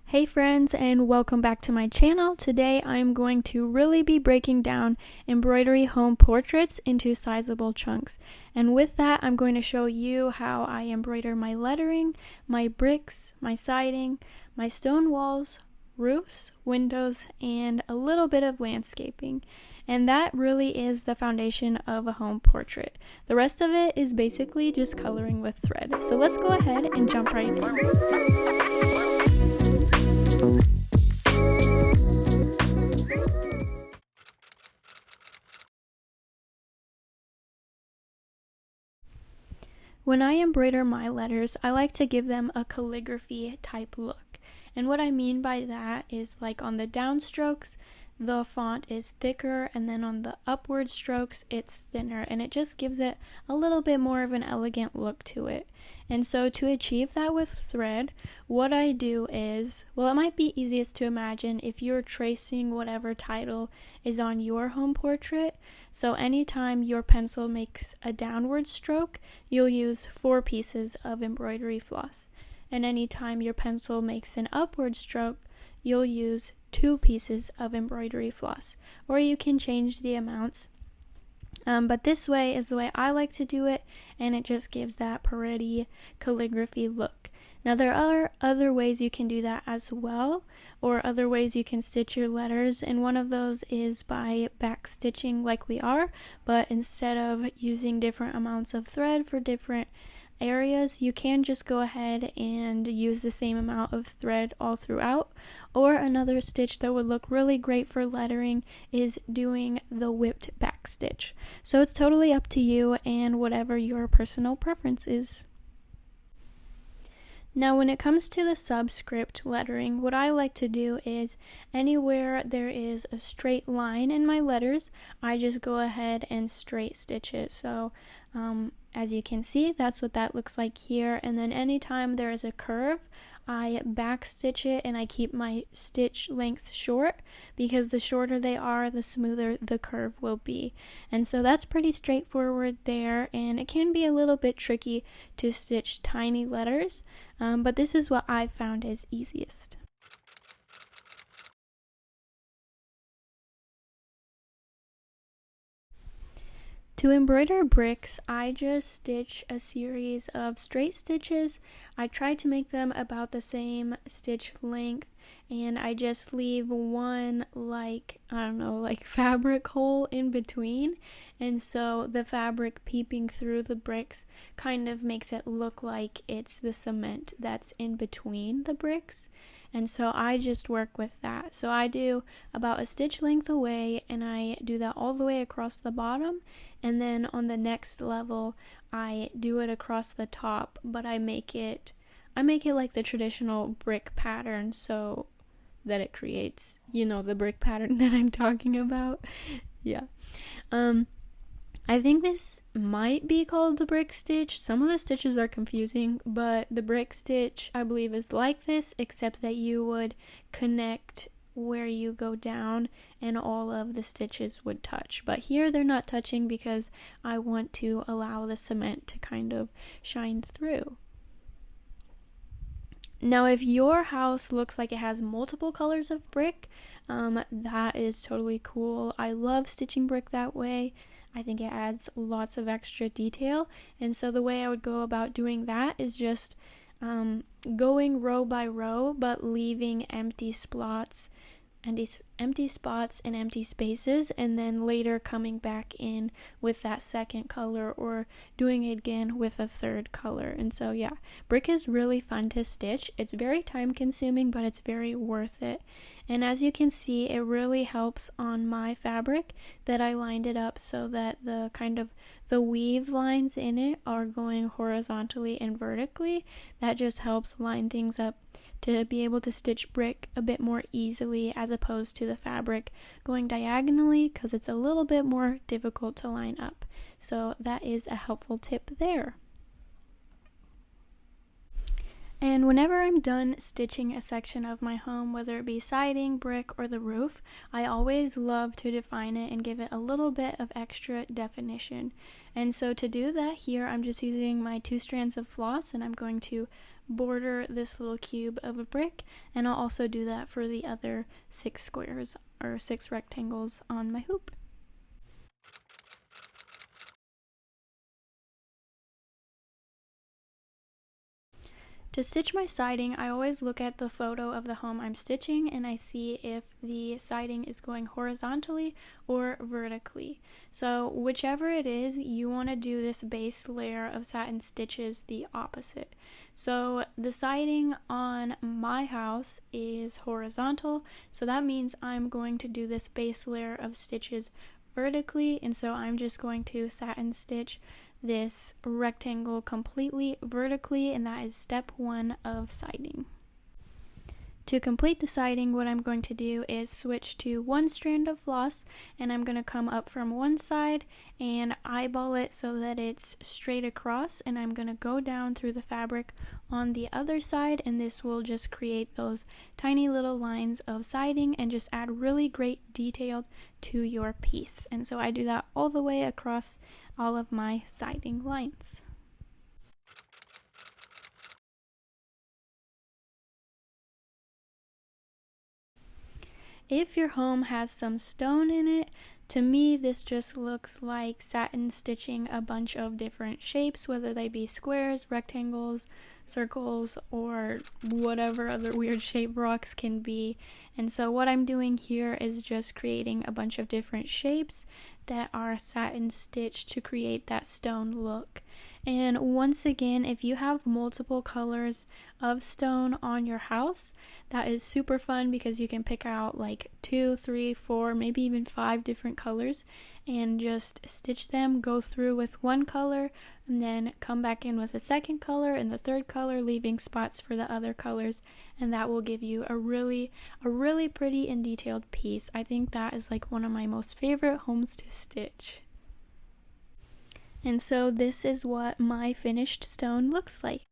Hey friends, and welcome back to my channel. Today I'm going to really be breaking down embroidery home portraits into sizable chunks. And with that, I'm going to show you how I embroider my lettering, my bricks, my siding, my stone walls, roofs, windows, and a little bit of landscaping. And that really is the foundation of a home portrait. The rest of it is basically just coloring with thread. So let's go ahead and jump right in. When I embroider my letters, I like to give them a calligraphy type look. And what I mean by that is, like, on the downstrokes, the font is thicker, and then on the upward strokes, it's thinner, and it just gives it a little bit more of an elegant look to it. And so to achieve that with thread, what I do is, well, it might be easiest to imagine if you're tracing whatever title is on your home portrait. So anytime your pencil makes a downward stroke, you'll use 4 pieces of embroidery floss. And anytime your pencil makes an upward stroke, you'll use 2 pieces of embroidery floss, or you can change the amounts. But this way is the way I like to do it, and it just gives that pretty calligraphy look. Now there are other ways you can do that as well, or other ways you can stitch your letters, and one of those is by back stitching like we are, but instead of using different amounts of thread for different areas, you can just go ahead and use the same amount of thread all throughout. Or another stitch that would look really great for lettering is doing the whipped back stitch. So it's totally up to you and whatever your personal preference is. Now when it comes to the subscript lettering, what I like to do is anywhere there is a straight line in my letters, I just go ahead and straight stitch it. So as you can see, that's what that looks like here. And then anytime there is a curve, I back stitch it, and I keep my stitch lengths short, because the shorter they are, the smoother the curve will be. And so that's pretty straightforward there, and it can be a little bit tricky to stitch tiny letters, but this is what I found is easiest. To embroider bricks, I just stitch a series of straight stitches. I try to make them about the same stitch length, and I just leave one, like fabric hole in between. And so the fabric peeping through the bricks kind of makes it look like it's the cement that's in between the bricks. And so I just work with that. So I do about a stitch length away, and I do that all the way across the bottom. And then on the next level, I do it across the top, but I make it like the traditional brick pattern, so that it creates, the brick pattern that I'm talking about. Yeah. I think this might be called the brick stitch. Some of the stitches are confusing, but the brick stitch, I believe, is like this, except that you would connect where you go down and all of the stitches would touch. But here they're not touching because I want to allow the cement to kind of shine through. Now, if your house looks like it has multiple colors of brick, that is totally cool. I love stitching brick that way. I think it adds lots of extra detail, and so the way I would go about doing that is just going row by row, but leaving empty spots and empty spaces, and then later coming back in with that second color, or doing it again with a third color. And so yeah, brick is really fun to stitch. It's very time consuming, but it's very worth it. And as you can see, it really helps on my fabric that I lined it up so that the weave lines in it are going horizontally and vertically. That just helps line things up to be able to stitch brick a bit more easily, as opposed to the fabric going diagonally, because it's a little bit more difficult to line up. So that is a helpful tip there. And whenever I'm done stitching a section of my home, whether it be siding, brick, or the roof, I always love to define it and give it a little bit of extra definition. And so to do that here, I'm just using my 2 strands of floss, and I'm going to border this little cube of a brick, and I'll also do that for the other 6 squares or 6 rectangles on my hoop. To stitch my siding, I always look at the photo of the home I'm stitching and I see if the siding is going horizontally or vertically. So whichever it is, you want to do this base layer of satin stitches the opposite. So the siding on my house is horizontal, so that means I'm going to do this base layer of stitches vertically, and so I'm just going to satin stitch this rectangle completely vertically, and that is step 1 of siding. To complete the siding, what I'm going to do is switch to 1 strand of floss, and I'm going to come up from one side and eyeball it so that it's straight across, and I'm going to go down through the fabric on the other side, and this will just create those tiny little lines of siding and just add really great detail to your piece. And so I do that all the way across all of my siding lines. If your home has some stone in it, to me this just looks like satin stitching a bunch of different shapes, whether they be squares, rectangles, circles, or whatever other weird shape rocks can be. And so what I'm doing here is just creating a bunch of different shapes that are satin stitched to create that stone look. And once again, if you have multiple colors of stone on your house, that is super fun because you can pick out like 2, 3, 4, maybe even 5 different colors and just stitch them, go through with one color, and then come back in with a second color and the third color, leaving spots for the other colors, and that will give you a really pretty and detailed piece. I think that is like one of my most favorite homes to stitch. And so this is what my finished stone looks like.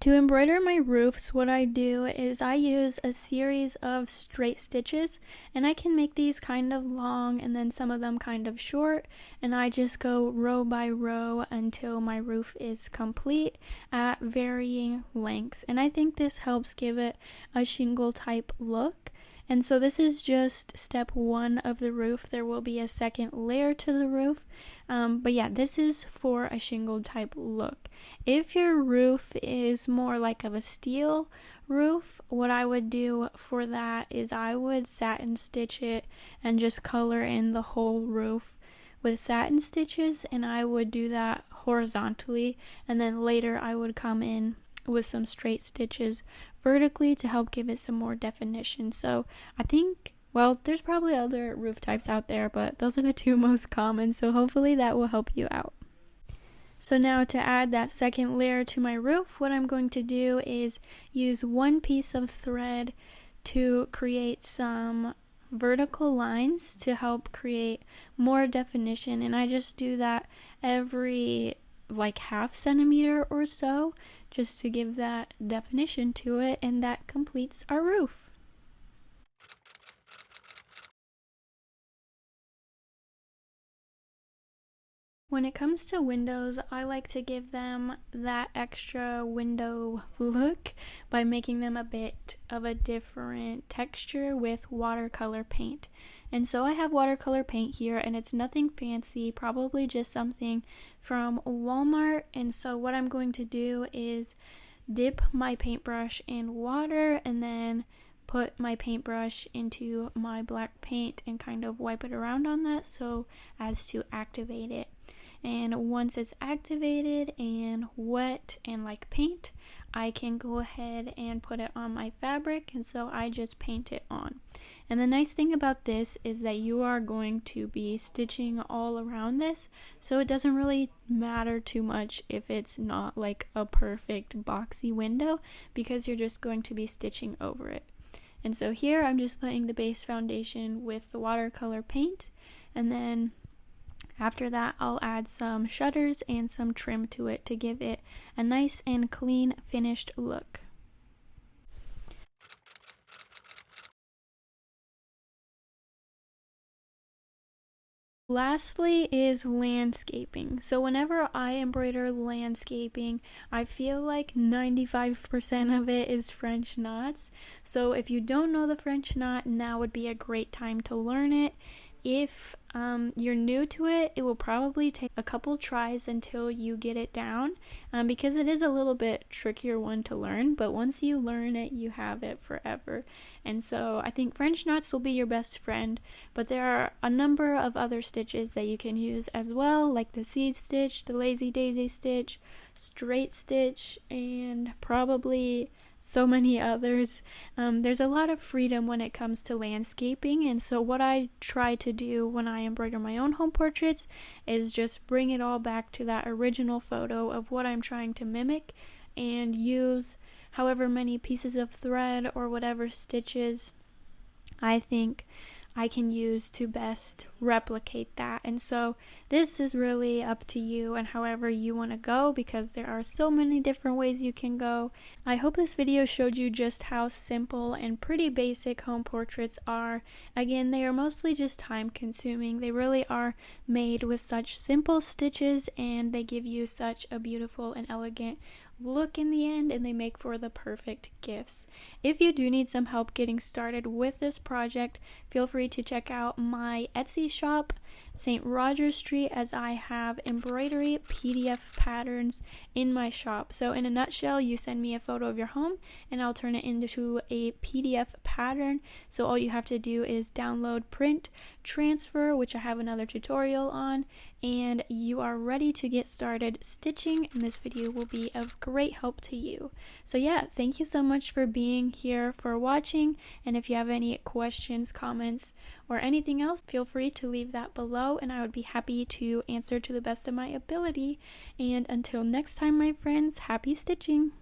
To embroider my roofs, what I do is I use a series of straight stitches, and I can make these kind of long and then some of them kind of short, and I just go row by row until my roof is complete at varying lengths. And I think this helps give it a shingle type look. And so this is just step 1 of the roof. There will be a second layer to the roof. But yeah, this is for a shingle type look. If your roof is more like of a steel roof, what I would do for that is I would satin stitch it and just color in the whole roof with satin stitches, and I would do that horizontally, and then later I would come in with some straight stitches vertically to help give it some more definition. So I think, well, there's probably other roof types out there, but those are the 2 most common, so hopefully that will help you out. So now to add that second layer to my roof, what I'm going to do is use 1 piece of thread to create some vertical lines to help create more definition, and I just do that every like ½ centimeter or so, just to give that definition to it, and that completes our roof. When it comes to windows, I like to give them that extra window look by making them a bit of a different texture with watercolor paint. And so I have watercolor paint here, and it's nothing fancy, probably just something from Walmart. And so what I'm going to do is dip my paintbrush in water and then put my paintbrush into my black paint and kind of wipe it around on that so as to activate it. And once it's activated and wet and like paint, I can go ahead and put it on my fabric, and so I just paint it on. And the nice thing about this is that you are going to be stitching all around this, so it doesn't really matter too much if it's not like a perfect boxy window, because you're just going to be stitching over it. And so here I'm just laying the base foundation with the watercolor paint, and then after that I'll add some shutters and some trim to it to give it a nice and clean finished look. Lastly is landscaping. So whenever I embroider landscaping, I feel like 95% of it is French knots. So if you don't know the French knot, now would be a great time to learn it. If you're new to it, it will probably take a couple tries until you get it down, because it is a little bit trickier one to learn, but once you learn it, you have it forever. And so I think French knots will be your best friend, but there are a number of other stitches that you can use as well, like the seed stitch, the lazy daisy stitch, straight stitch, and probably so many others. There's a lot of freedom when it comes to landscaping, and so what I try to do when I embroider my own home portraits is just bring it all back to that original photo of what I'm trying to mimic and use however many pieces of thread or whatever stitches I think I can use to best replicate that. And so this is really up to you and however you want to go, because there are so many different ways you can go. I hope this video showed you just how simple and pretty basic home portraits are. Again, they are mostly just time consuming. They really are made with such simple stitches, and they give you such a beautiful and elegant look in the end, and they make for the perfect gifts. If you do need some help getting started with this project, feel free to check out my Etsy shop, St. Rogers Street, as I have embroidery PDF patterns in my shop. So in a nutshell, you send me a photo of your home and I'll turn it into a PDF pattern. So all you have to do is download, print, transfer, which I have another tutorial on, and you are ready to get started stitching, and this video will be of great help to you. So yeah, thank you so much for being here, for watching, and if you have any questions, comments, or anything else, feel free to leave that below, and I would be happy to answer to the best of my ability. And until next time, my friends, happy stitching!